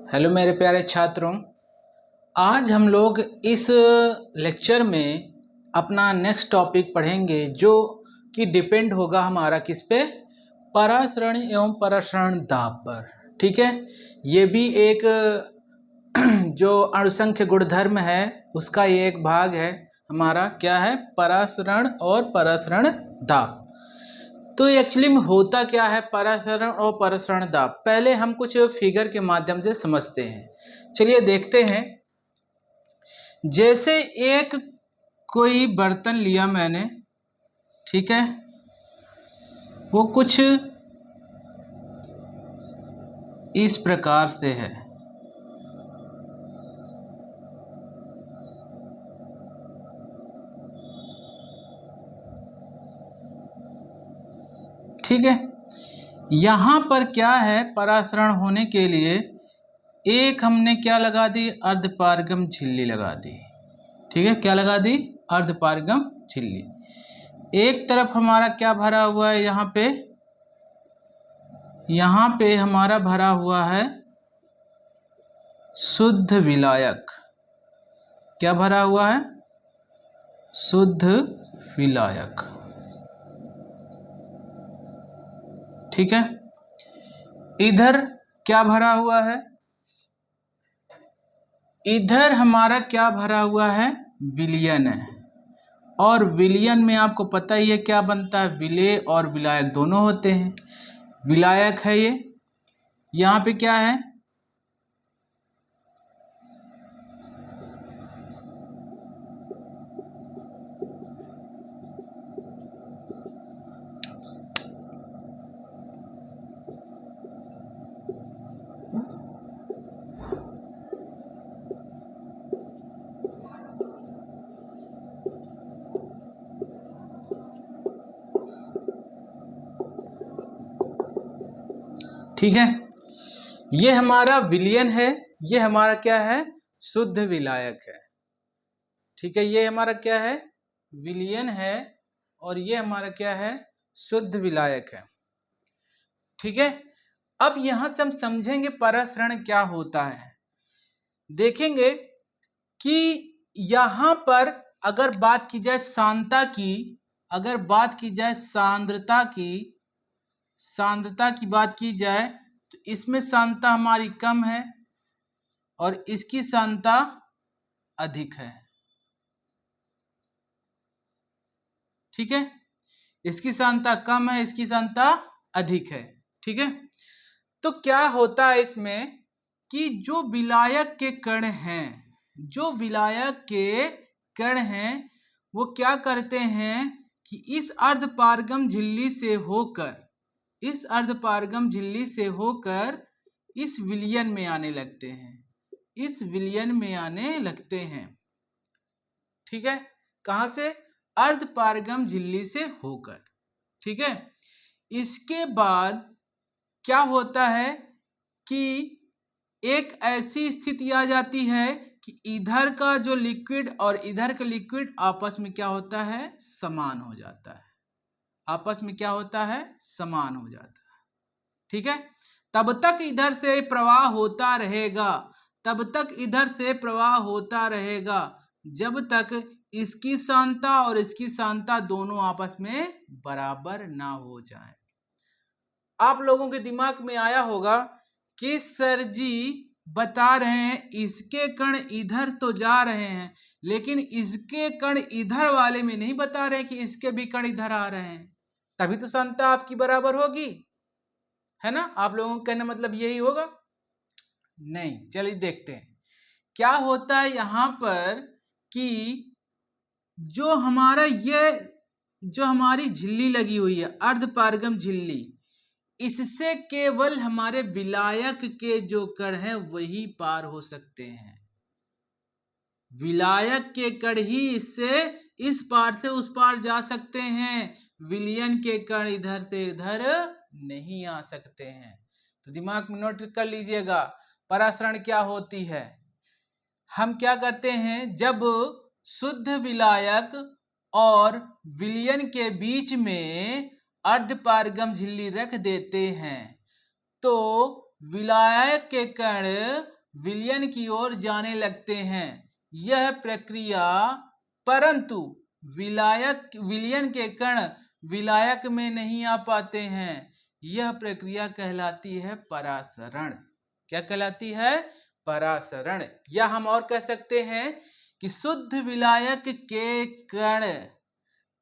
Hello मेरे प्यारे छात्रों, आज हम लोग इस लेक्चर में अपना नेक्स्ट टॉपिक पढ़ेंगे जो कि डिपेंड होगा हमारा किस पे, परासरण एवं परासरण दाब पर। ठीक है, ये भी एक जो अणुसंख्य गुणधर्म है उसका ये एक भाग है हमारा, क्या है, परासरण और परासरण दाब। तो एक्चुअली में होता क्या है परासरण और परासरण दाब, पहले हम कुछ फिगर के माध्यम से समझते हैं। चलिए देखते हैं। जैसे एक कोई बर्तन लिया मैंने, ठीक है, वो कुछ इस प्रकार से है। ठीक है, यहाँ पर क्या है, परासरण होने के लिए एक हमने क्या लगा दी, अर्धपारगम झिल्ली लगा दी। ठीक है, क्या लगा दी, अर्धपारगम झिल्ली। एक तरफ हमारा क्या भरा हुआ है, यहाँ पे हमारा भरा हुआ है शुद्ध विलायक। क्या भरा हुआ है, शुद्ध विलायक। ठीक है, इधर क्या भरा हुआ है, इधर हमारा क्या भरा हुआ है, विलयन है। और विलयन में आपको पता ही है क्या बनता है, विलेय और विलायक दोनों होते हैं। विलायक है ये, यहाँ पे क्या है, ठीक है, ये हमारा विलयन है, ये हमारा क्या है, शुद्ध विलायक है। ठीक है, ये हमारा क्या है, विलयन है, और ये हमारा क्या है, शुद्ध विलायक है। ठीक है, अब यहां से हम समझेंगे परासरण क्या होता है। देखेंगे कि यहां पर अगर बात की जाए सांद्रता की, अगर बात की जाए सांद्रता की बात की जाए तो इसमें सांद्रता हमारी कम है और इसकी सांद्रता अधिक है। ठीक है, इसकी सांद्रता कम है, इसकी सांद्रता अधिक है। ठीक है, तो क्या होता है इसमें कि जो विलायक के कण हैं, जो विलायक के कण हैं वो क्या करते हैं कि इस अर्धपारगम झिल्ली से होकर, इस अर्धपारगम झिल्ली से होकर इस विलयन में आने लगते हैं, इस विलयन में आने लगते हैं। ठीक है, कहां से, अर्धपारगम झिल्ली से होकर। ठीक है, इसके बाद क्या होता है कि एक ऐसी स्थिति आ जाती है कि इधर का जो लिक्विड और इधर का लिक्विड आपस में क्या होता है, समान हो जाता है, आपस में क्या होता है, समान हो जाता है। ठीक है, तब तक इधर से प्रवाह होता रहेगा, तब तक इधर से प्रवाह होता रहेगा जब तक इसकी सांद्रता और इसकी सांद्रता दोनों आपस में बराबर ना हो जाए। आप लोगों के दिमाग में आया होगा कि सर जी बता रहे हैं इसके कण इधर तो जा रहे हैं, लेकिन इसके कण इधर वाले में नहीं बता रहे कि इसके भी कण इधर आ रहे हैं, तभी तो सांद्रता आपकी बराबर होगी, है ना। आप लोगों का कहना मतलब यही होगा, नहीं। चलिए देखते हैं क्या होता है यहां पर कि जो हमारा ये जो हमारी झिल्ली लगी हुई है, अर्धपारगम झिल्ली, इससे केवल हमारे विलायक के जो कण हैं वही पार हो सकते हैं। विलायक के कण ही इससे इस पार से उस पार जा सकते हैं, विलयन के कण इधर से इधर नहीं आ सकते हैं। तो दिमाग में नोट कर लीजिएगा परासरण क्या होती है। हम क्या करते हैं, जब शुद्ध विलायक और विलयन के बीच में अर्धपारगम झिल्ली रख देते हैं तो विलायक के कण विलयन की ओर जाने लगते हैं। यह प्रक्रिया, परंतु विलयन के कण विलायक में नहीं आ पाते हैं। यह प्रक्रिया कहलाती है परासरण। क्या कहलाती है? परासरण। या हम और कह सकते हैं कि शुद्ध विलायक के कण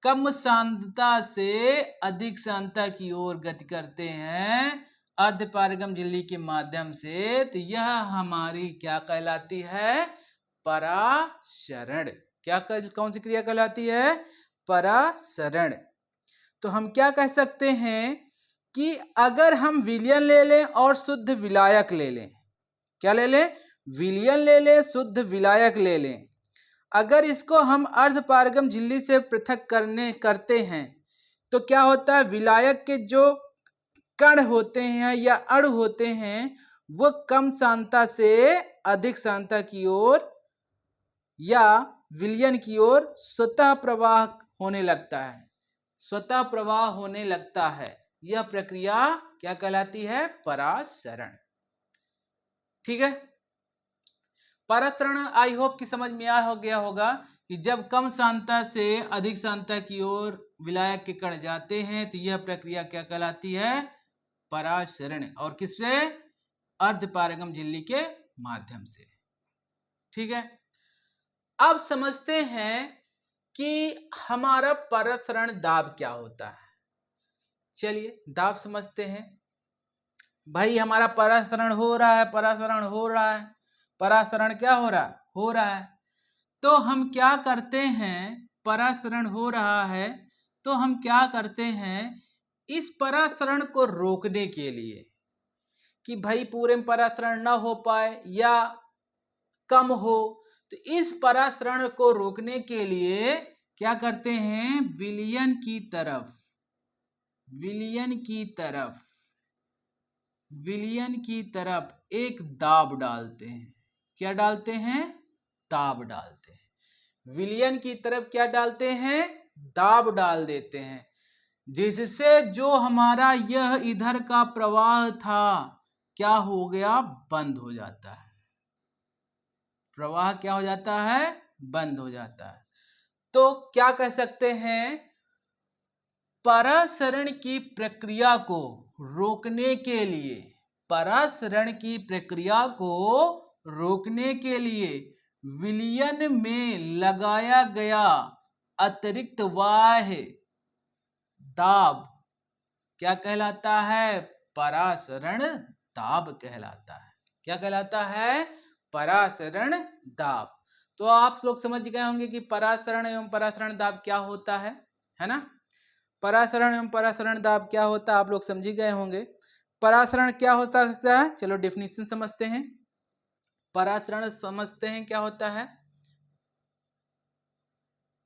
कम सांद्रता से अधिक सांद्रता की ओर गति करते हैं अर्धपारगम झिल्ली के माध्यम से, तो यह हमारी क्या कहलाती है? परासरण। कौन सी क्रिया कहलाती है? परासरण। तो हम क्या कह सकते हैं कि अगर हम विलयन ले लें और शुद्ध विलायक ले लें, क्या ले लें? विलयन ले लें, शुद्ध विलायक ले लें, अगर इसको हम अर्धपारगम झिल्ली से पृथक करते हैं तो क्या होता है? विलायक के जो कण होते हैं या अणु होते हैं वो कम सांद्रता से अधिक सांद्रता की ओर या विलयन की ओर स्वतः प्रवाह होने लगता है। स्वतः प्रवाह होने लगता है। यह प्रक्रिया क्या कहलाती है? परासरण। ठीक है। परासरण आई होप कि समझ में आ हो गया होगा कि जब कम सांद्रता से अधिक सांद्रता की ओर विलायक के कण जाते हैं तो यह प्रक्रिया क्या कहलाती है? परासरण। और किससे? अर्धपारगम झिल्ली के माध्यम से। ठीक है। अब समझते हैं कि हमारा परासरण दाब क्या होता है। चलिए दाब समझते हैं। भाई हमारा परासरण हो रहा है, परासरण हो रहा है, परासरण क्या हो रहा है? हो रहा है। तो हम क्या करते हैं? परासरण हो रहा है तो हम क्या करते हैं? इस परासरण को रोकने के लिए कि भाई पूरे में परासरण न हो पाए या कम हो, तो इस परासरण को रोकने के लिए क्या करते हैं? विलयन की तरफ एक दाब डालते हैं। क्या डालते हैं? दाब डालते हैं। विलयन की तरफ क्या डालते हैं? दाब डाल देते हैं, जिससे जो हमारा यह इधर का प्रवाह था क्या हो गया? बंद हो जाता है। प्रवाह क्या हो जाता है? बंद हो जाता है। तो क्या कह सकते हैं? परासरण की प्रक्रिया को रोकने के लिए, परासरण की प्रक्रिया को रोकने के लिए विलयन में लगाया गया अतिरिक्त बाह्य दाब क्या कहलाता है? परासरण दाब कहलाता है। क्या कहलाता है? परासरण दाब। तो आप लोग समझ गए होंगे कि परासरण एवं परासरण दाब क्या होता है ना? परासरण एवं परासरण दाब क्या होता है आप लोग समझ गए होंगे। परासरण क्या हो सकता है? चलो डेफिनेशन समझते हैं। परासरण समझते हैं क्या होता है?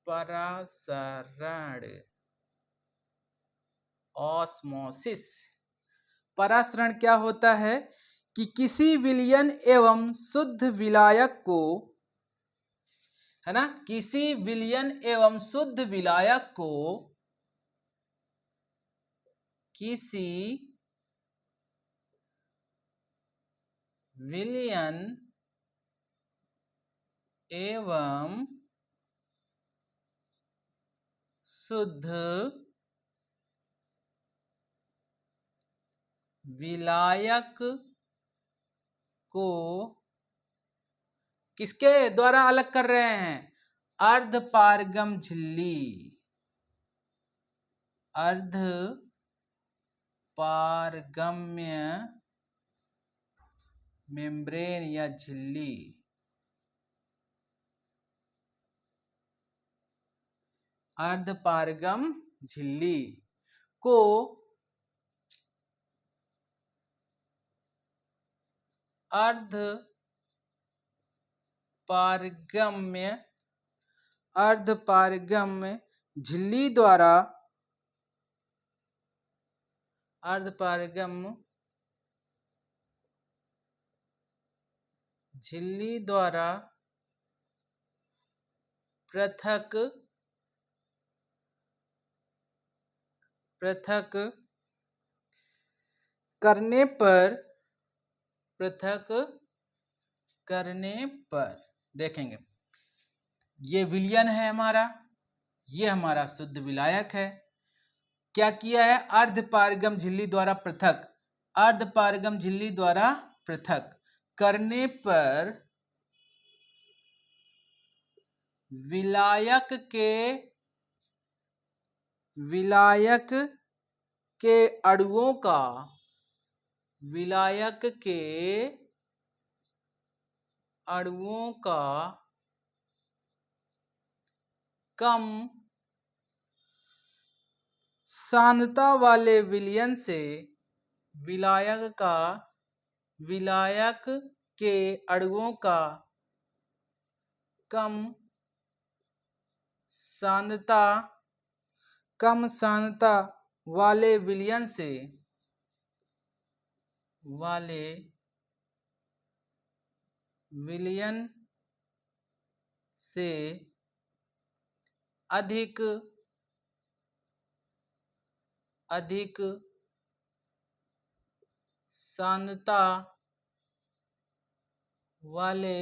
परासरण ऑस्मोसिस। परासरण क्या होता है कि किसी विलयन एवं शुद्ध विलायक को, है ना, किसी विलयन एवं शुद्ध विलायक को किसी विलयन एवं शुद्ध विलायक को किसके द्वारा अलग कर रहे हैं? अर्धपारगम झिल्ली, अर्धपारगम्य मेम्ब्रेन या झिल्ली, अर्धपारगम झिल्ली को अर्धपारगम्य झिल्ली द्वारा पृथक करने पर करने पर देखेंगे ये विलयन है हमारा, ये हमारा शुद्ध विलायक है। क्या किया है? अर्धपारगम झिल्ली द्वारा पृथक, अर्धपारगम झिल्ली द्वारा पृथक करने पर विलायक के अणुओं का, विलायक के अणुओं का कम सांद्रता वाले विलयन से विलायक के अणुओं का कम सांद्रता वाले विलयन से अधिक सांद्रता वाले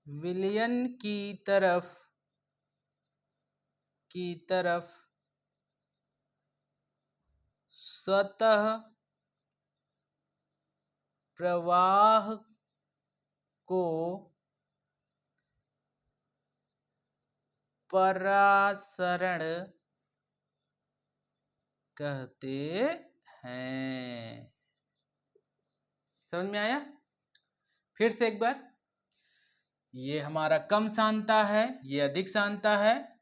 विलयन की तरफ स्वतः प्रवाह को परासरण कहते हैं। समझ में आया? फिर से एक बार, ये हमारा कम सांद्रता है, ये अधिक सांद्रता है,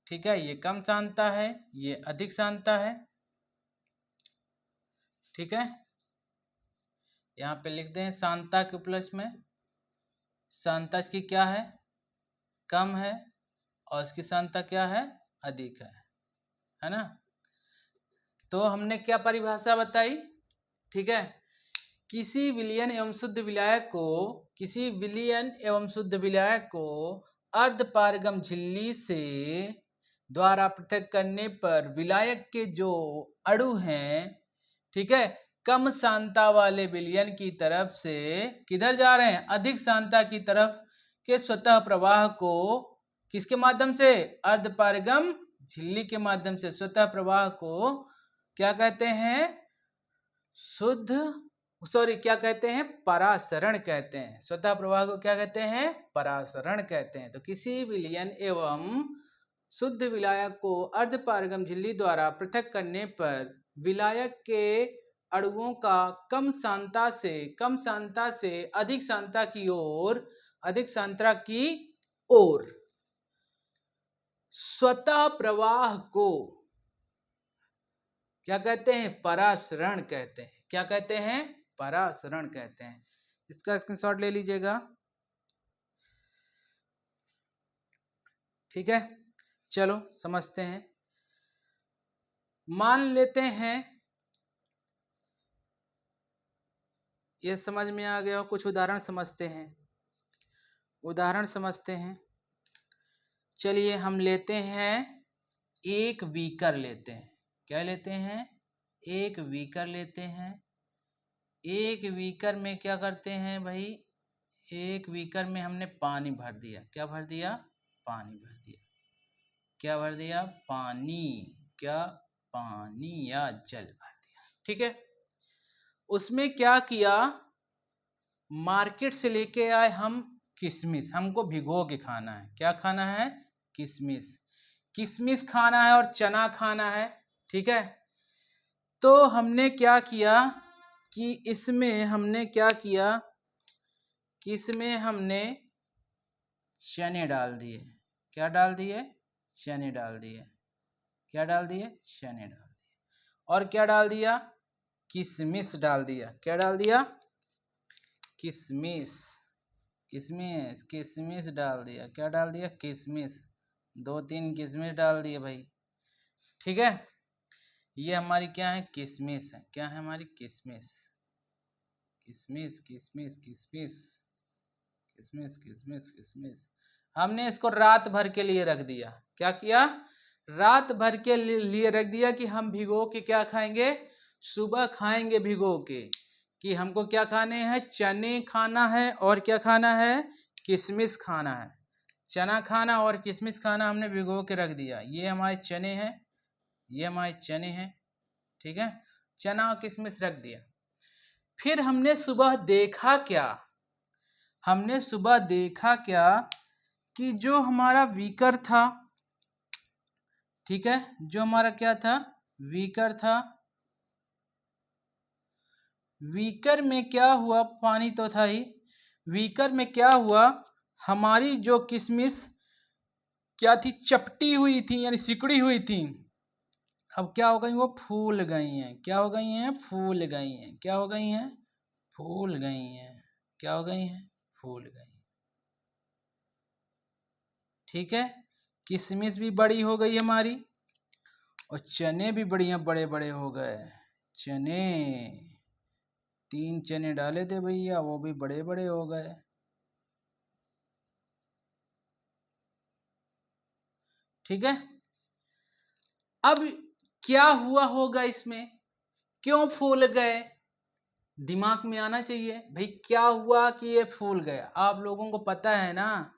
ठीक है, ये कम सांद्रता है, ये अधिक सांद्रता है, ठीक है। यहाँ पे लिख दें सांद्रता के उपलक्ष्य में, सांद्रता इसकी क्या है? कम है, और इसकी सांद्रता क्या है? अधिक है ना। तो हमने क्या परिभाषा बताई? ठीक है, किसी विलयन एवं शुद्ध विलायक को अर्धपारगम झिल्ली से द्वारा पृथक करने पर विलायक के जो अणु हैं, ठीक है, कम सांद्रता वाले विलयन की तरफ से किधर जा रहे हैं? अधिक सांद्रता की तरफ के स्वतः प्रवाह को किसके माध्यम से? अर्धपारगम झिल्ली के माध्यम से स्वतः प्रवाह को क्या कहते हैं? क्या कहते हैं? परासरण कहते हैं। स्वतः प्रवाह को क्या कहते हैं? परासरण कहते हैं। तो किसी विलयन एवं शुद्ध विलायक को अर्धपारगम झिल्ली द्वारा पृथक करने पर विलायक के अणुओं का कम सांद्रता से अधिक सांद्रता की ओर स्वतः प्रवाह को क्या कहते हैं? परासरण कहते हैं। क्या कहते हैं? परासरण कहते हैं। इसका स्क्रीनशॉट ले लीजिएगा, ठीक है। चलो समझते हैं। मान लेते हैं ये समझ में आ गया हो, कुछ उदाहरण समझते हैं। चलिए हम लेते हैं एक बीकर लेते हैं। क्या लेते हैं? एक बीकर लेते हैं। एक बीकर में क्या करते हैं भाई? एक बीकर में हमने पानी भर दिया। क्या भर दिया? पानी भर दिया। क्या भर दिया? पानी। क्या? पानी या जल भर दिया, ठीक है। उसमें क्या किया? मार्केट से लेके आए हम किशमिश, हमको भिगो के खाना है। क्या खाना है? किशमिश खाना है और चना खाना है, ठीक है। तो हमने क्या किया कि इसमें हमने क्या किया कि इसमें हमने चने डाल दिए। क्या डाल दिए? चने डाल दिए। क्या डाल दिए? चने डाल दिए। और क्या डाल दिया? किशमिश डाल दिया। क्या डाल दिया? किशमिश डाल दिया। क्या डाल दिया? किशमिश। 2-3 किशमिश डाल दिए भाई, ठीक है। ये हमारी क्या है? किशमिश है। क्या है हमारी? किशमिश। हमने इसको रात भर के लिए रख दिया। क्या किया? रात भर के लिए रख दिया कि हम भिगो के क्या खाएंगे? सुबह खाएंगे भिगो के। कि हमको क्या खाने हैं, चने खाना है और क्या खाना है, किशमिश खाना है। चना खाना और किशमिश खाना हमने भिगो के रख दिया। ये हमारे चने हैं, ये हमारे चने हैं, ठीक है, चना और किशमिश रख दिया। फिर हमने सुबह देखा क्या, हमने सुबह देखा क्या कि जो हमारा बीकर था, ठीक है, जो हमारा क्या था, बीकर था, बीकर में क्या हुआ, पानी तो था ही, बीकर में क्या हुआ, हमारी जो किशमिश क्या थी, चपटी हुई थी यानी सिकुड़ी हुई थी, अब क्या हो गई, वो फूल गई हैं। क्या हो गई हैं, फूल गई हैं। क्या हो गई हैं, फूल गई हैं। क्या हो गई हैं, फूल गई। ठीक है, किशमिश भी बड़ी हो गई हमारी और चने भी बढ़िया बड़े बड़े हो गए। चने 3 चने डाले थे भैया, वो भी बड़े बड़े हो गए। ठीक है, अब क्या हुआ होगा इसमें, क्यों फूल गए, दिमाग में आना चाहिए भाई, क्या हुआ कि ये फूल गया। आप लोगों को पता है ना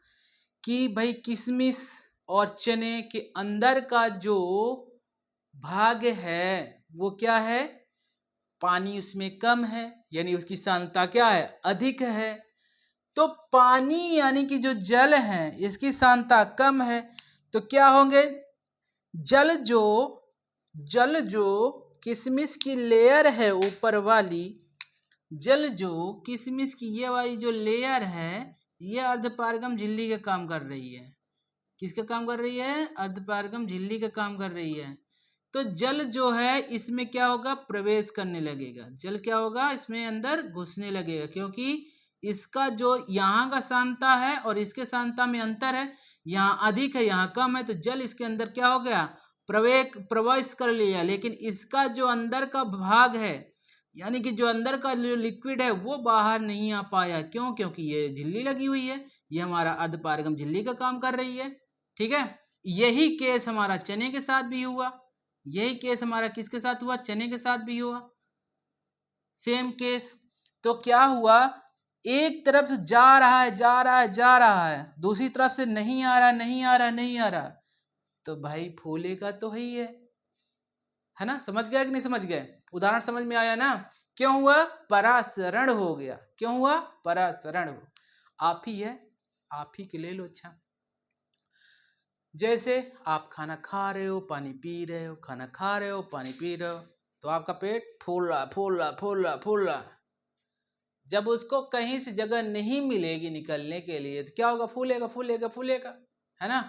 कि भाई किशमिश और चने के अंदर का जो भाग है वो क्या है, पानी उसमें कम है, यानी उसकी सांद्रता क्या है, अधिक है। तो पानी यानी कि जो जल है इसकी सांद्रता कम है, तो क्या होंगे, जल जो किशमिश की लेयर है ऊपर वाली, जल जो किशमिश की ये वाली जो लेयर है, ये अर्धपारगम झिल्ली का काम कर रही है। किसका काम कर रही है, अर्धपारगम झिल्ली का काम कर रही है। तो जल जो है इसमें क्या होगा, प्रवेश करने लगेगा, जल क्या होगा, इसमें अंदर घुसने लगेगा, क्योंकि इसका जो यहाँ का सांद्रता है और इसके सांद्रता में अंतर है, यहाँ अधिक है यहाँ कम है, तो जल इसके अंदर क्या हो गया, प्रवेश कर लिया। लेकिन इसका जो अंदर का भाग है यानी कि जो अंदर का जो लिक्विड है वो बाहर नहीं आ पाया, क्यों, क्योंकि ये झिल्ली लगी हुई है, ये हमारा अर्धपारगम झिल्ली का काम कर रही है। ठीक है, यही केस हमारा चने के साथ भी हुआ, यही केस हमारा किसके साथ हुआ, चने के साथ भी हुआ, सेम केस। तो क्या हुआ, एक तरफ से जा रहा है जा रहा है जा रहा है, दूसरी तरफ से नहीं आ रहा नहीं आ रहा नहीं आ रहा, तो भाई फूलेगा तो है ना। समझ गया कि नहीं समझ गए, उदाहरण समझ में आया ना। क्यों हुआ, परासरण हो गया, क्यों हुआ, परासरण हो। आप ही है, आप ही के ले लो। अच्छा, जैसे आप खाना खा रहे हो पानी पी रहे हो, खाना खा रहे हो पानी पी रहे हो, तो आपका पेट फूल रहा फूल रहा फूल रहा फूल रहा, जब उसको कहीं से जगह नहीं मिलेगी निकलने के लिए तो क्या होगा, फूलेगा फूलेगा फूलेगा, है ना।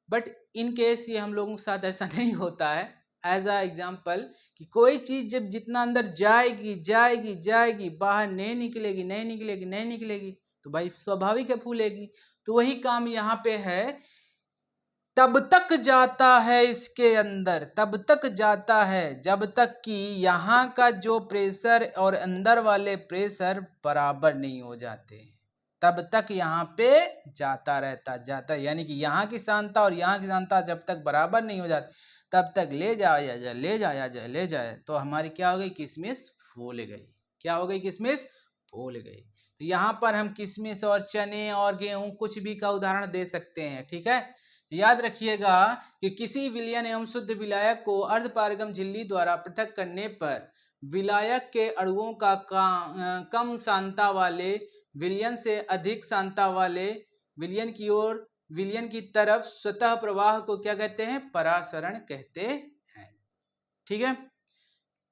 बट इन केस ये हम लोगों के साथ ऐसा नहीं होता है। एज अ एग्जाम्पल कि कोई चीज जब जितना अंदर जाएगी जाएगी जाएगी, बाहर नहीं निकलेगी नहीं निकलेगी नहीं निकलेगी, तो भाई स्वाभाविक है फूलेगी। तो वही काम यहाँ पे है, तब तक जाता है इसके अंदर, तब तक जाता है जब तक कि यहाँ का जो प्रेशर और अंदर वाले प्रेशर बराबर नहीं हो जाते, तब तक यहाँ पे जाता जाता, यानी कि यहाँ की सांद्रता और यहाँ की सांद्रता जब तक बराबर नहीं हो जाती तब तक ले जाया जाए ले जाया जाए ले जाए, तो हमारी क्या हो गई, किशमिश फूल गई। क्या हो गई, किशमिश फूल गई। तो यहाँ पर हम किशमिश और चने और गेहूं कुछ भी का उदाहरण दे सकते हैं। ठीक है, याद रखिएगा कि किसी विलयन एवं शुद्ध विलायक को अर्धपारगम झिल्ली द्वारा पृथक करने पर विलायक के अणुओं का कम सांद्रता वाले विलयन से अधिक सांद्रता वाले विलयन की ओर, विलयन की तरफ स्वतः प्रवाह को क्या कहते हैं, परासरण कहते हैं। ठीक है,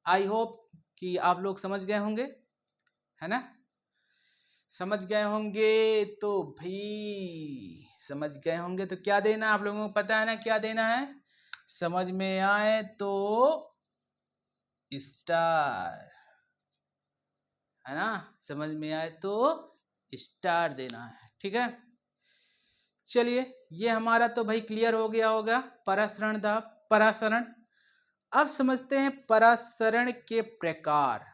आई होप कि आप लोग समझ गए होंगे, है ना। समझ गए होंगे तो भाई, समझ गए होंगे तो क्या देना, आप लोगों को पता है ना क्या देना है, समझ में आए तो स्टार, है ना, समझ में आए तो स्टार देना है। ठीक है, चलिए ये हमारा तो भाई क्लियर हो गया होगा, परासरण दाब परासरण। अब समझते हैं परासरण के प्रकार,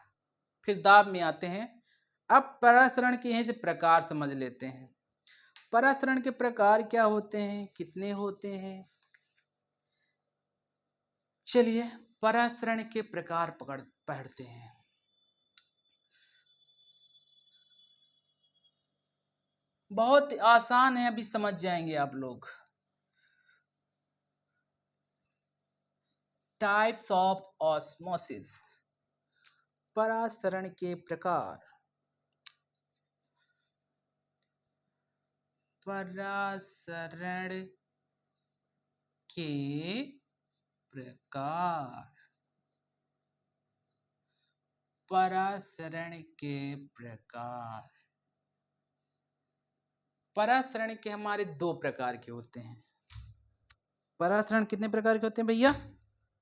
फिर दाब में आते हैं। अब परासरण के यहीं से प्रकार समझ लेते हैं। परासरण के प्रकार क्या होते हैं, कितने होते हैं, चलिए परासरण के प्रकार पढ़ते हैं। बहुत आसान है, अभी समझ जाएंगे आप लोग। टाइप्स ऑफ ऑस्मोसिस, परासरण के प्रकार। परासरण के प्रकार, परासरण के प्रकार। परासरण के हमारे दो प्रकार के होते हैं। परासरण कितने प्रकार के होते हैं भैया?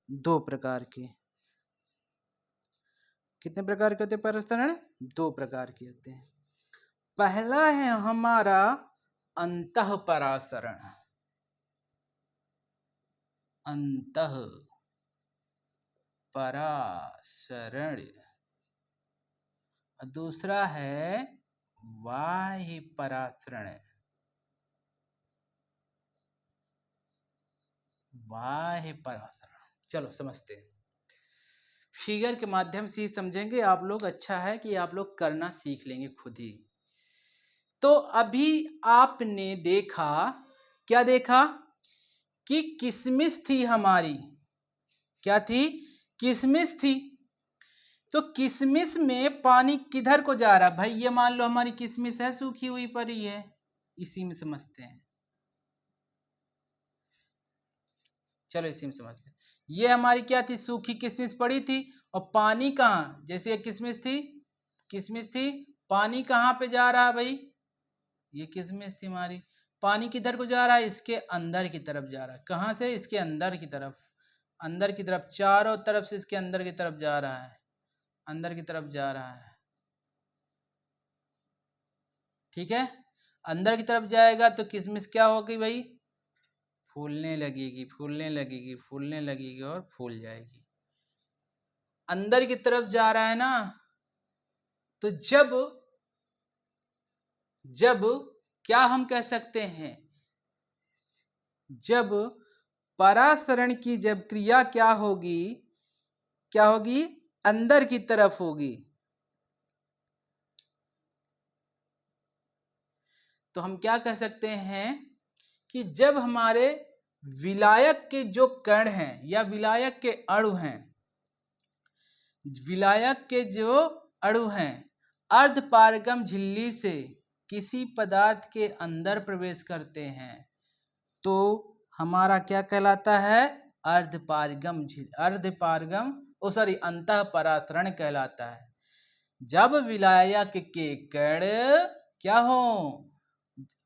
दो प्रकार के। कितने प्रकार के होते हैं परासरण? दो प्रकार के होते हैं। पहला है हमारा अंतः परासरण, अंतः परासरण। दूसरा है बाह्य परासरण, बाह्य परासरण। चलो समझते हैं, फिगर के माध्यम से समझेंगे आप लोग। अच्छा है कि आप लोग करना सीख लेंगे खुद ही। तो अभी आपने देखा, क्या देखा कि किशमिश थी हमारी, क्या थी? किशमिश थी। तो किशमिश में पानी किधर को जा रहा भाई? ये मान लो हमारी किशमिश है, सूखी हुई पड़ी है, इसी में समझते हैं। चलो इसी में समझते हैं। ये हमारी क्या थी? सूखी किशमिश पड़ी थी। और पानी कहाँ? जैसे ये किशमिश थी, किशमिश थी, पानी कहाँ पे जा रहा है भाई? ये किशमिश थी हमारी, पानी किधर को जा रहा है? इसके अंदर की तरफ जा रहा है। कहाँ से? इसके अंदर की तरफ, अंदर की तरफ, चारों तरफ से इसके अंदर की तरफ जा रहा है, अंदर की तरफ जा रहा है। ठीक है, अंदर की तरफ जाएगा तो किशमिश क्या होगी भाई? फूलने लगेगी, फूलने लगेगी, फूलने लगेगी और फूल जाएगी। अंदर की तरफ जा रहा है ना, तो जब जब क्या हम कह सकते हैं? जब परासरण की जब क्रिया क्या होगी? क्या होगी? अंदर की तरफ होगी। तो हम क्या कह सकते हैं कि जब हमारे विलायक के जो कण हैं या विलायक के अणु हैं, विलायक के जो अणु हैं, अर्धपारगम झिल्ली से किसी पदार्थ के अंदर प्रवेश करते हैं, तो हमारा क्या कहलाता है? अर्धपारगम अर्धपारगम अंतः परासरण कहलाता है। जब विलायक के कण क्या हो?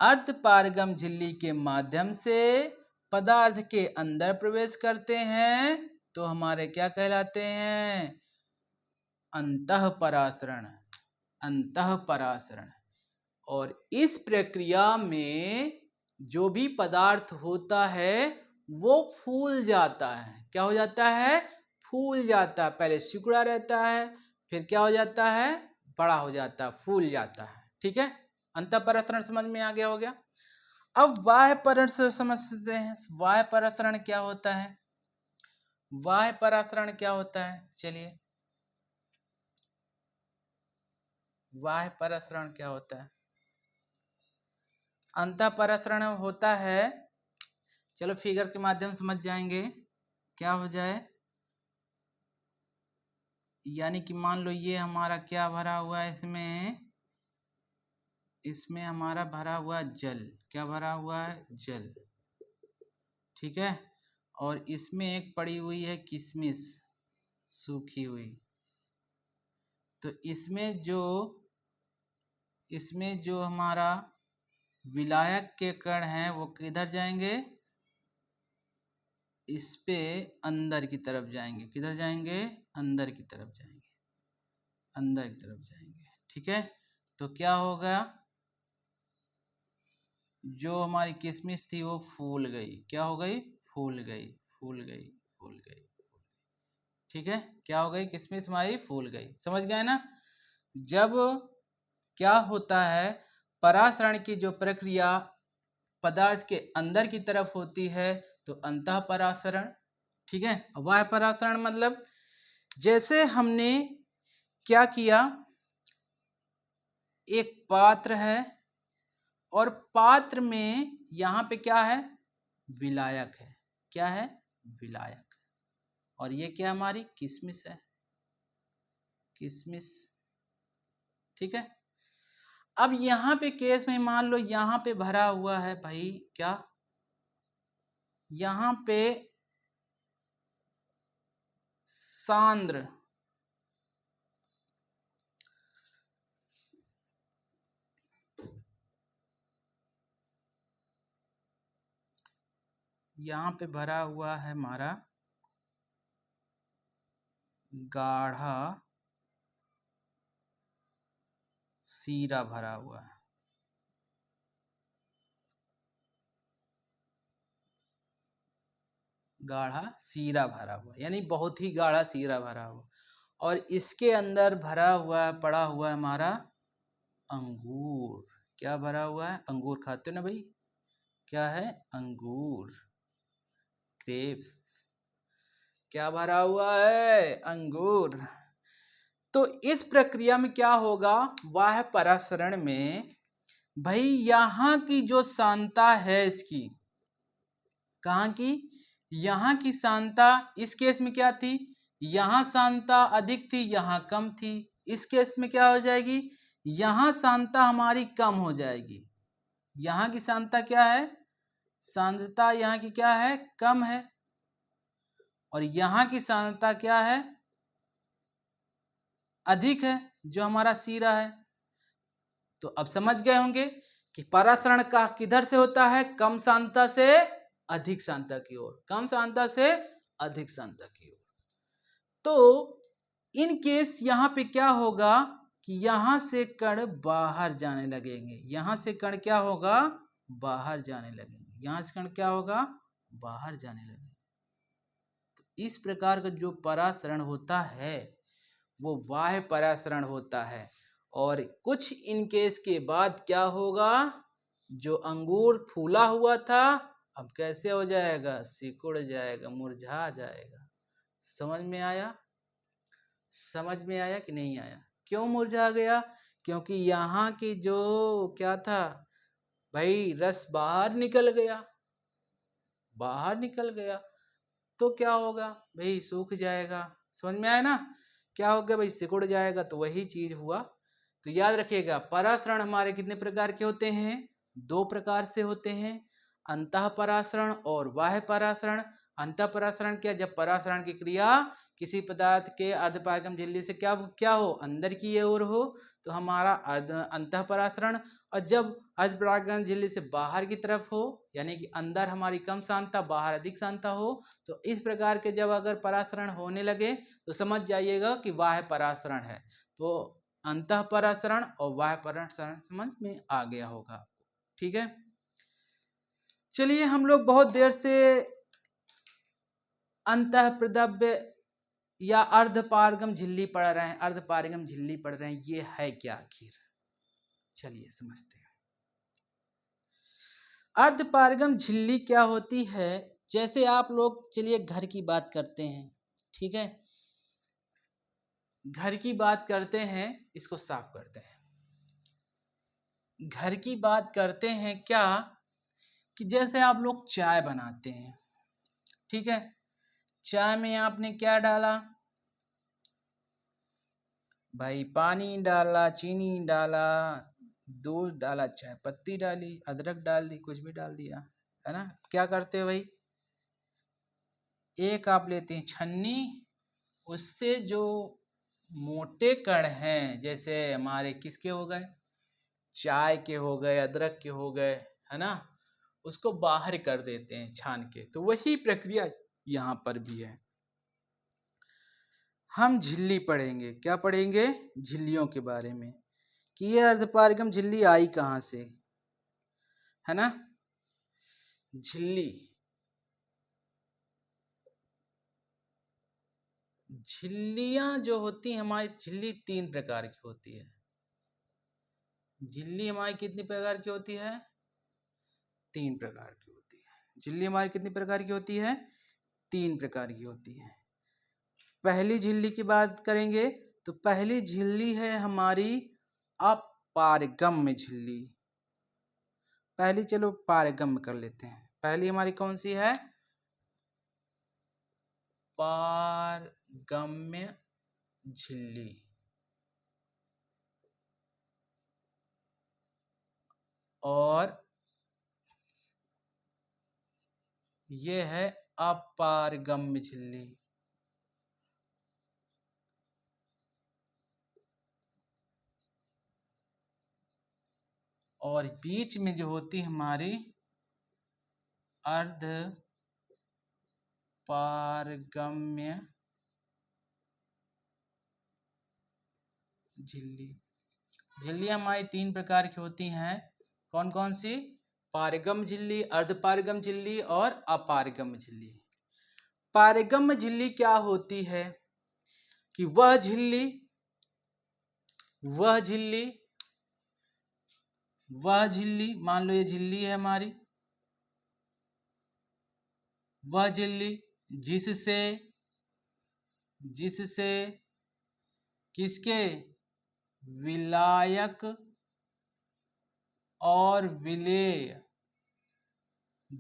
अर्धपारगम झिल्ली के माध्यम से पदार्थ के अंदर प्रवेश करते हैं, तो हमारे क्या कहलाते हैं? अंतः परासरण, अंतः परासरण। और इस प्रक्रिया में जो भी पदार्थ होता है वो फूल जाता है। क्या हो जाता है? फूल जाता है। पहले सिकुड़ा रहता है, फिर क्या हो जाता है? बड़ा हो जाता है, फूल जाता है। ठीक है, अंतः परासरण समझ में आ गया? हो गया। अब बाह्य परासरण समझते हैं। बाह्य परासरण क्या होता है? बाह्य परासरण क्या होता है? चलिए, बाह्य परासरण क्या होता है? अंतः परासरण होता है, चलो फिगर के माध्यम से समझ जाएंगे। क्या हो जाए? यानी कि मान लो ये हमारा क्या भरा हुआ है इसमें? इसमें हमारा भरा हुआ जल। क्या भरा हुआ है? जल। ठीक है, और इसमें एक पड़ी हुई है किशमिश सूखी हुई। तो इसमें जो हमारा विलायक के कण हैं वो किधर जाएंगे? इस पे अंदर की तरफ जाएंगे। किधर जाएंगे? अंदर की तरफ जाएंगे, अंदर की तरफ जाएंगे। ठीक है, तो क्या होगा? जो हमारी किशमिश थी वो फूल गई। क्या हो गई? फूल गई, फूल गई, फूल गई। ठीक है, क्या हो गई? किशमिश हमारी फूल गई। समझ गए ना? जब क्या होता है, परासरण की जो प्रक्रिया पदार्थ के अंदर की तरफ होती है तो अंतः परासरण। ठीक है, बाह्य परासरण मतलब जैसे हमने क्या किया, एक पात्र है और पात्र में यहाँ पे क्या है, विलायक है। क्या है, विलायक। और ये क्या हमारी किशमिश है, किशमिश। ठीक है। अब यहाँ पे केस में मान लो यहाँ पे भरा हुआ है भाई क्या, यहाँ पे सांद्र, यहाँ पे भरा हुआ है हमारा गाढ़ा सीरा भरा हुआ है। गाढ़ा सीरा भरा हुआ यानी बहुत ही गाढ़ा सीरा भरा हुआ, और इसके अंदर भरा हुआ पड़ा हुआ है हमारा अंगूर। क्या भरा हुआ है, अंगूर खाते हो ना भाई, क्या है, अंगूर, ग्रेप्स। क्या भरा हुआ है, अंगूर। तो इस प्रक्रिया में क्या होगा, वाह परासरण में भाई यहाँ की जो सांद्रता है इसकी, कहाँ की, यहाँ की सांद्रता इस केस में क्या थी, यहाँ सांद्रता अधिक थी, यहाँ कम थी। इस केस में क्या हो जाएगी, यहाँ सांद्रता हमारी कम हो जाएगी। यहाँ की सांद्रता क्या है, सांद्रता यहाँ की क्या है, कम है, और यहाँ की सांद्रता क्या है, अधिक है, जो हमारा सीरा है। तो अब समझ गए होंगे कि परासरण का किधर से होता है, कम सांद्रता से अधिक सांद्रता की ओर, कम सांद्रता से अधिक सांद्रता की ओर। तो इन केस यहाँ पे क्या होगा कि यहां से कण बाहर जाने लगेंगे, यहां से कण क्या होगा, बाहर जाने लगेंगे, यहां से कण क्या होगा, बाहर जाने लगेंगे। तो इस प्रकार का जो परासरण होता है वो बाह्य परासरण होता है। और कुछ इन केस के बाद क्या होगा, जो अंगूर फूला हुआ था अब कैसे हो जाएगा, सिकुड़ जाएगा, मुरझा जाएगा। समझ में आया, समझ में आया कि नहीं आया। क्यों मुरझा गया, क्योंकि यहाँ की जो क्या था भाई, रस बाहर निकल गया, बाहर निकल गया। तो क्या होगा भाई, सूख जाएगा। समझ में आया ना, क्या हो गया भाई, सिकुड़ जाएगा। तो वही चीज हुआ। तो याद रखिएगा परासरण हमारे कितने प्रकार के होते हैं, दो प्रकार से होते हैं, अंतः परासरण और बाह्य परासरण। अंतः परासरण क्या, जब परासरण की क्रिया किसी पदार्थ के अर्धपारगम झिल्ली से क्या क्या हो, अंदर की ओर हो, तो हमारा अंतः परासरण। और जब अर्धपरागम झिल्ली से बाहर की तरफ हो, यानी कि अंदर हमारी कम सांद्रता, बाहर अधिक सांद्रता हो, तो इस प्रकार के जब अगर परासरण होने लगे तो समझ जाइएगा कि बाह्य परासरण है। तो अंतः परासरण और बाह्य परासरण समझ में आ गया होगा। ठीक है, चलिए हम लोग बहुत देर से अंतः प्रद्रव्य या अर्धपारगम झिल्ली पढ़ रहे हैं, अर्धपारगम झिल्ली पढ़ रहे हैं, ये है क्या आखिर, चलिए समझते हैं। अर्धपारगम झिल्ली क्या होती है, जैसे आप लोग चलिए घर की बात करते हैं, ठीक है, घर की बात करते हैं, इसको साफ करते हैं। घर की बात करते हैं क्या, कि जैसे आप लोग चाय बनाते हैं, ठीक है, चाय में आपने क्या डाला भाई, पानी डाला, चीनी डाला, दूध डाला, चाय पत्ती डाली, अदरक डाल दी, कुछ भी डाल दिया, है ना। क्या करते हो भाई, एक आप लेते हैं छन्नी, उससे जो मोटे कण हैं, जैसे हमारे किसके हो गए, चाय के हो गए, अदरक के हो गए, है ना, उसको बाहर कर देते हैं छान के। तो वही प्रक्रिया यहाँ पर भी है। हम झिल्ली पढ़ेंगे, क्या पढ़ेंगे, झिल्लियों के बारे में, कि ये अर्धपारगम झिल्ली आई कहाँ से, है ना। झिल्ली, झिल्लियां जो होती हैं हमारी, झिल्ली तीन प्रकार की होती है। झिल्ली हमारी कितनी प्रकार की होती है, तीन प्रकार की होती है। झिल्ली हमारी कितनी प्रकार की होती है, तीन प्रकार की होती है। पहली झिल्ली की बात करेंगे तो पहली झिल्ली है हमारी अपारगम्य झिल्ली, पहली चलो पारगम्य कर लेते हैं। पहली हमारी कौन सी है? पारगम्य झिल्ली। और ये है अपारगम्य झिल्ली। और बीच में जो होती हमारी अर्ध पारगम्य झिल्ली। झिल्लियां हमारी 3 प्रकार की होती हैं। कौन कौन सी? पारगम्य झिल्ली, अर्धपारगम्य झिल्ली और अपारगम्य झिल्ली। पारगम्य झिल्ली क्या होती है कि वह झिल्ली मान लो ये झिल्ली है हमारी, वह झिल्ली जिससे किसके विलायक और विलेय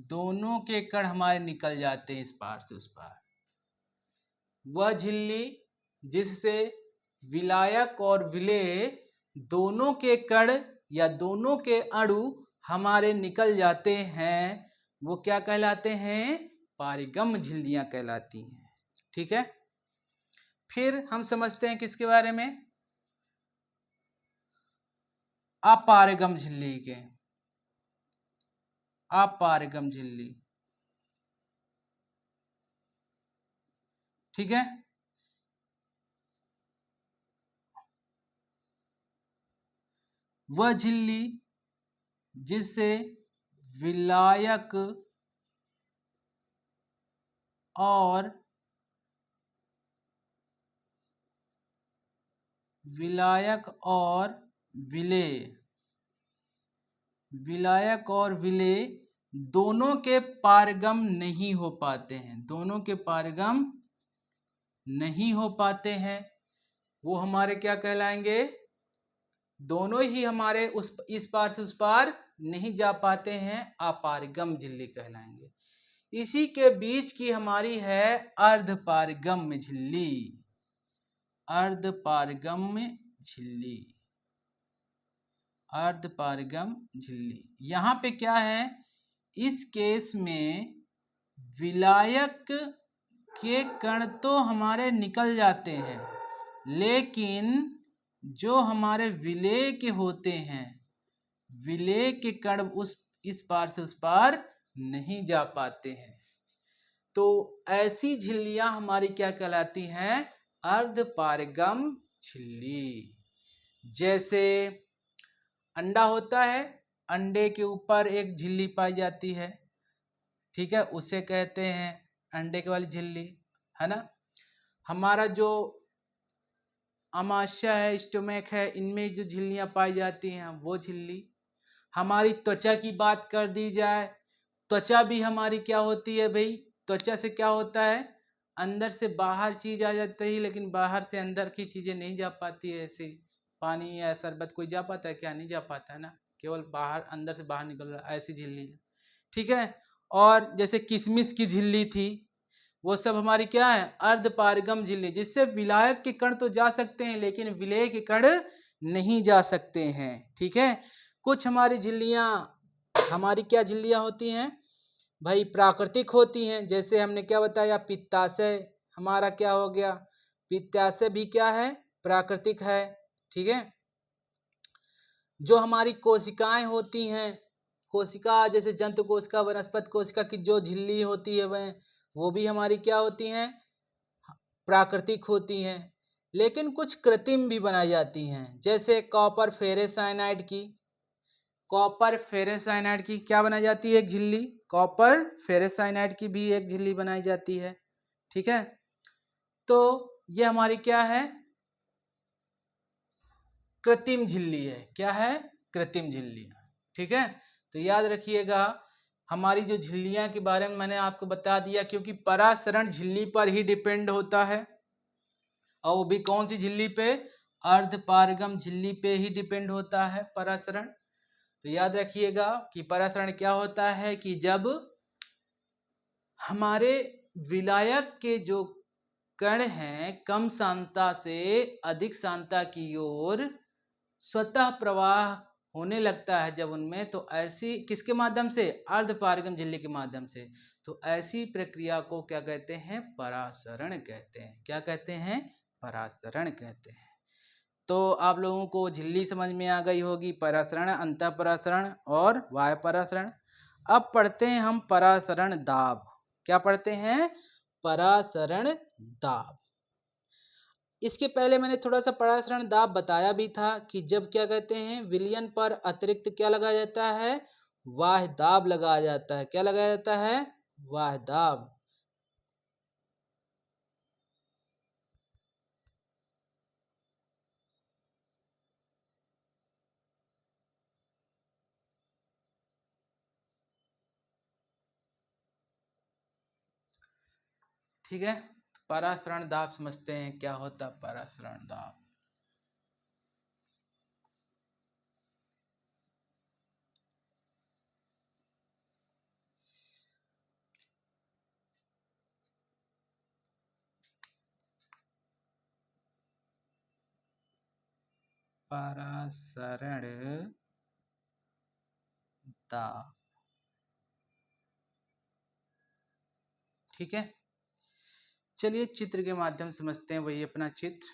दोनों के कण हमारे निकल जाते हैं इस पार से उस पार। वह झिल्ली जिससे विलायक और विलेय दोनों के कण या दोनों के अणु हमारे निकल जाते हैं, वो क्या कहलाते हैं? पारगम्य झिल्लियां कहलाती हैं। ठीक है, फिर हम समझते हैं किसके बारे में? अपारगम्य झिल्ली के। अपारगम्य झिल्ली, ठीक है। वह झिल्ली जिससे विलायक और विलेय दोनों के पारगम नहीं हो पाते हैं, दोनों के पारगम नहीं हो पाते हैं, वो हमारे क्या कहलाएंगे? दोनों ही हमारे इस पार से उस पार नहीं जा पाते हैं, अपारगम झिल्ली कहलाएंगे। इसी के बीच की हमारी है अर्धपारगम्य झिल्ली। अर्धपारगम्य झिल्ली, अर्धपारगम्य झिल्ली। यहाँ पे क्या है? इस केस में विलायक के कण तो हमारे निकल जाते हैं, लेकिन जो हमारे विलेय के होते हैं, विलेय के कण इस पार से उस पार नहीं जा पाते हैं। तो ऐसी झिल्लियां हमारी क्या कहलाती हैं? अर्धपारगम्य झिल्ली। जैसे अंडा होता है, अंडे के ऊपर एक झिल्ली पाई जाती है, ठीक है, उसे कहते हैं अंडे के वाली झिल्ली, है ना। हमारा जो आमाशय है, स्टोमक है, इनमें जो झिल्लियां पाई जाती हैं वो झिल्ली। हमारी त्वचा की बात कर दी जाए, त्वचा भी हमारी क्या होती है भाई? त्वचा से क्या होता है? अंदर से बाहर चीज आ जाती है, लेकिन बाहर से अंदर की चीजें नहीं जा पाती है। ऐसे पानी या शरबत कोई जा पाता है क्या? नहीं जा पाता है ना, केवल बाहर, अंदर से बाहर निकल रहा है, ऐसी झिल्ली है, ठीक है। और जैसे किशमिश की झिल्ली थी, वो सब हमारी क्या है? अर्धपारगम झिल्ली, जिससे विलायक के कण तो जा सकते हैं लेकिन विलेय के कण नहीं जा सकते हैं, ठीक है। कुछ हमारी झिल्लियां, हमारी क्या झिल्लियां होती हैं भाई? प्राकृतिक होती हैं। जैसे हमने क्या बताया, पित्ताशय हमारा क्या हो गया? पित्ताशय भी क्या है? प्राकृतिक है, ठीक है। जो हमारी कोशिकाएं होती हैं, कोशिका जैसे जंतु कोशिका, वनस्पति कोशिका की जो झिल्ली होती है वह, वो भी हमारी क्या होती हैं? प्राकृतिक होती हैं। लेकिन कुछ कृत्रिम भी बनाई जाती हैं, जैसे कॉपर फेरस साइनाइड की। कॉपर फेरस साइनाइड की क्या बनाई जाती है? एक झिल्ली। कॉपर फेरस साइनाइड की भी एक झिल्ली बनाई जाती है, ठीक है। तो ये हमारी क्या है? कृत्रिम झिल्ली है। क्या है? कृत्रिम झिल्ली, ठीक है। तो याद रखिएगा, हमारी जो झिल्लियां के बारे में मैंने आपको बता दिया, क्योंकि परासरण झिल्ली पर ही डिपेंड होता है, और वो भी कौन सी झिल्ली पे? अर्धपारगम झिल्ली पे ही डिपेंड होता है परासरण। तो याद रखिएगा कि परासरण क्या होता है कि जब हमारे विलायक के जो कण हैं कम सांद्रता से अधिक सांद्रता की ओर स्वतः प्रवाह होने लगता है जब उनमें, तो ऐसी किसके माध्यम से, अर्धपारगम झिल्ली के माध्यम से, तो ऐसी प्रक्रिया को क्या कहते हैं, परासरण कहते हैं। क्या कहते हैं, परासरण कहते हैं। तो आप लोगों को झिल्ली समझ में आ गई होगी, परासरण, अंतःपरासरण और बाह्य परासरण। अब पढ़ते हैं हम परासरण दाब। क्या पढ़ते हैं, परासरण दाब। इसके पहले मैंने थोड़ा सा परासरण दाब बताया भी था कि जब क्या कहते हैं, विलयन पर अतिरिक्त क्या लगाया जाता है, बाह्य दाब लगाया जाता है। क्या लगाया जाता है, बाह्य दाब। ठीक है, परासरण दाब समझते हैं क्या होता है परासरण दाब। परासरण दाब, ठीक है। चलिए चित्र के माध्यम से समझते हैं, वही अपना चित्र।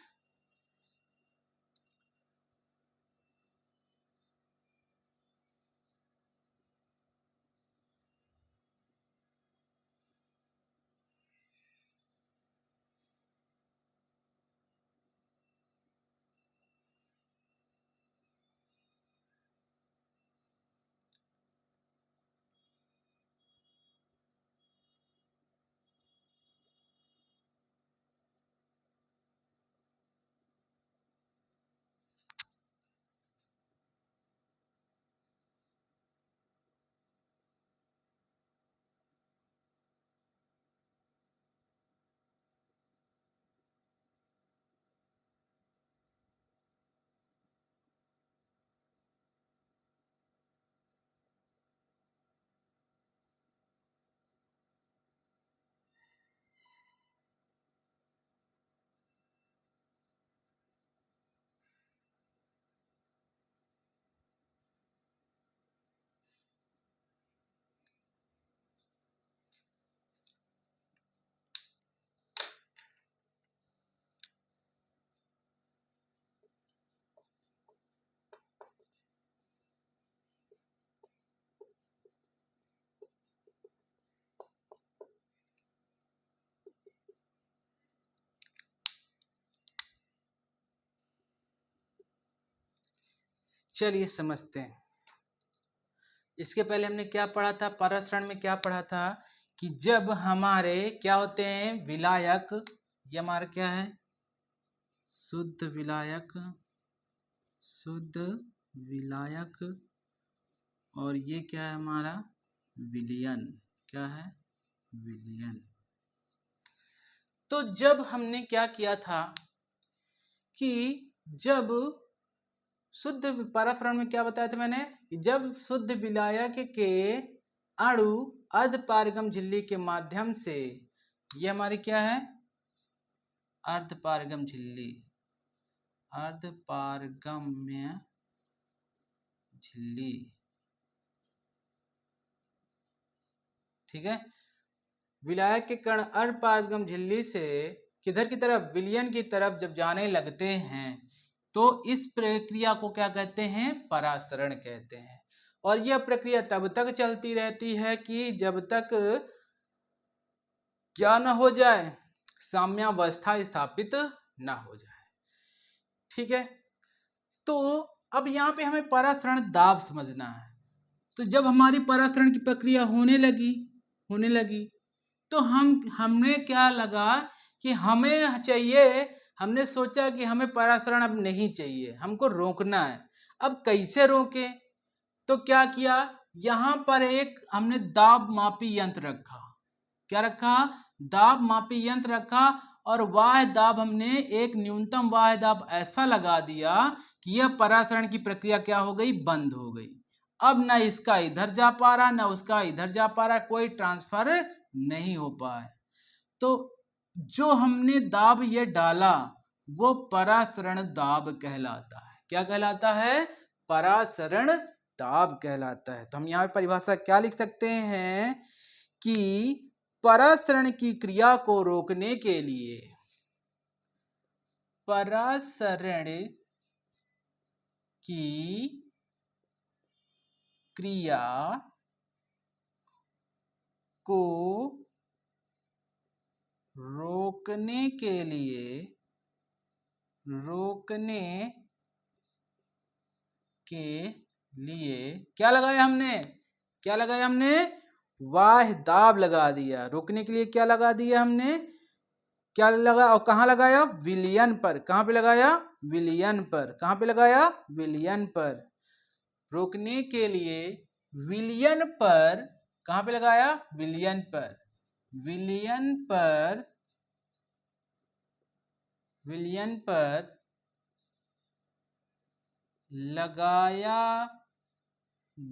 चलिए समझते हैं। इसके पहले हमने क्या पढ़ा था, परासरण में क्या पढ़ा था कि जब हमारे क्या होते हैं, विलायक, ये हमारा क्या है, शुद्ध विलायक, शुद्ध विलायक, और ये क्या है हमारा, विलयन। क्या है, विलयन। तो जब हमने क्या किया था कि जब शुद्ध परासरण में क्या बताया था मैंने कि जब शुद्ध विलायक के अणु अर्धपारगम झिल्ली के माध्यम से, ये हमारी क्या है, अर्धपारगम झिल्ली, अर्धपारगम्य झिल्ली, ठीक है। विलायक के कण अर्धपारगम झिल्ली से किधर की तरफ, विलयन की तरफ जब जाने लगते हैं तो इस प्रक्रिया को क्या कहते हैं, परासरण कहते हैं। और यह प्रक्रिया तब तक चलती रहती है कि जब तक क्या न हो जाए, साम्यावस्था स्थापित न हो जाए, ठीक है। तो अब यहाँ पे हमें परासरण दाब समझना है। तो जब हमारी परासरण की प्रक्रिया होने लगी तो हमने क्या लगा कि हमें चाहिए, हमने सोचा कि हमें परासरण अब नहीं चाहिए, हमको रोकना है। अब कैसे रोके, तो क्या किया, यहाँ पर एक हमने दाब मापी यंत्र रखा। क्या रखा, दाब मापी यंत्र रखा, और बाह्य दाब हमने एक न्यूनतम बाह्य दाब ऐसा लगा दिया कि यह परासरण की प्रक्रिया क्या हो गई, बंद हो गई। अब ना इसका इधर जा पा रहा ना उसका इधर जा पा रहा, कोई ट्रांसफर नहीं हो पाए। तो जो हमने दाब ये डाला वो परासरण दाब कहलाता है। क्या कहलाता है? परासरण दाब कहलाता है। तो हम यहाँ पे परिभाषा क्या लिख सकते हैं कि परासरण की क्रिया को रोकने के लिए, परासरण की क्रिया को रोकने के लिए क्या लगाया हमने? क्या लगाया हमने? वाह्य दाब लगा दिया। रोकने के लिए क्या लगा दिया हमने? क्या लगा और कहाँ लगाया? विलयन पर। कहाँ पे लगाया? विलयन पर। कहाँ पे लगाया? विलयन पर। रोकने के लिए विलयन पर। कहाँ पे लगाया? विलयन पर। विलयन पर, विलयन पर लगाया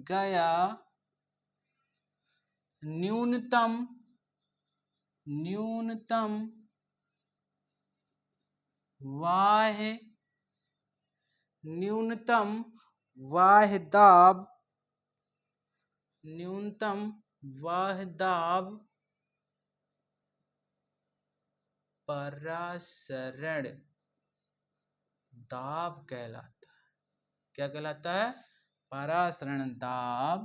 गया न्यूनतम वाह्य दाब परासरण दाब कहलाता है। क्या कहलाता है? परासरण दाब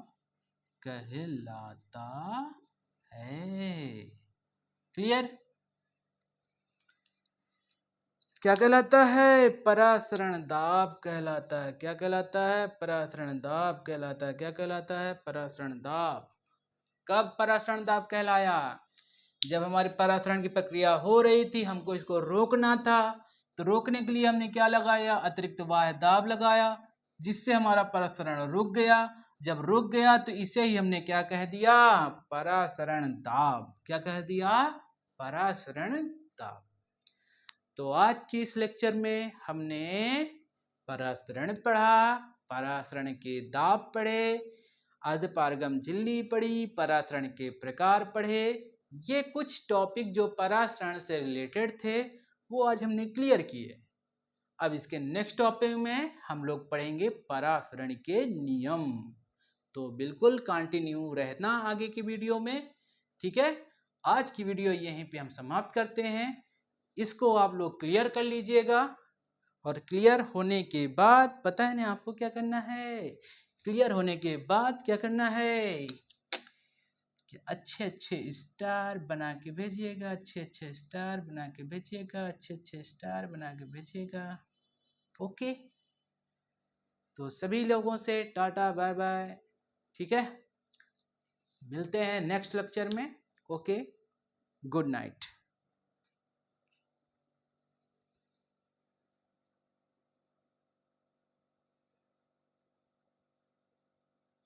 कहलाता है। क्लियर? क्या कहलाता है? परासरण दाब कहलाता है। क्या कहलाता है? परासरण दाब कहलाता है। क्या कहलाता है? परासरण दाब। कब परासरण दाब कहलाया? जब हमारी परासरण की प्रक्रिया हो रही थी, हमको इसको रोकना था, तो रोकने के लिए हमने क्या लगाया? अतिरिक्त वाह्य दाब लगाया, जिससे हमारा परासरण रुक गया। जब रुक गया तो इसे ही हमने क्या कह दिया? परासरण दाब। क्या कह दिया? परासरण दाब। तो आज की इस लेक्चर में हमने परासरण पढ़ा, परासरण के दाब पढ़े, अर्धपारगम झिल्ली पढ़ी, परासरण के प्रकार पढ़े। ये कुछ टॉपिक जो परासरण से रिलेटेड थे वो आज हमने क्लियर किए। अब इसके नेक्स्ट टॉपिक में हम लोग पढ़ेंगे परासरण के नियम। तो बिल्कुल कंटिन्यू रहना आगे की वीडियो में। ठीक है, आज की वीडियो यहीं पे हम समाप्त करते हैं। इसको आप लोग क्लियर कर लीजिएगा, और क्लियर होने के बाद पता है ना आपको क्या करना है? क्लियर होने के बाद क्या करना है कि अच्छे अच्छे स्टार बना के भेजिएगा, अच्छे अच्छे स्टार बना के भेजिएगा, अच्छे अच्छे स्टार बना के भेजिएगा। ओके, तो सभी लोगों से टाटा बाय बाय। ठीक है, मिलते हैं नेक्स्ट लेक्चर में। Okay, good night.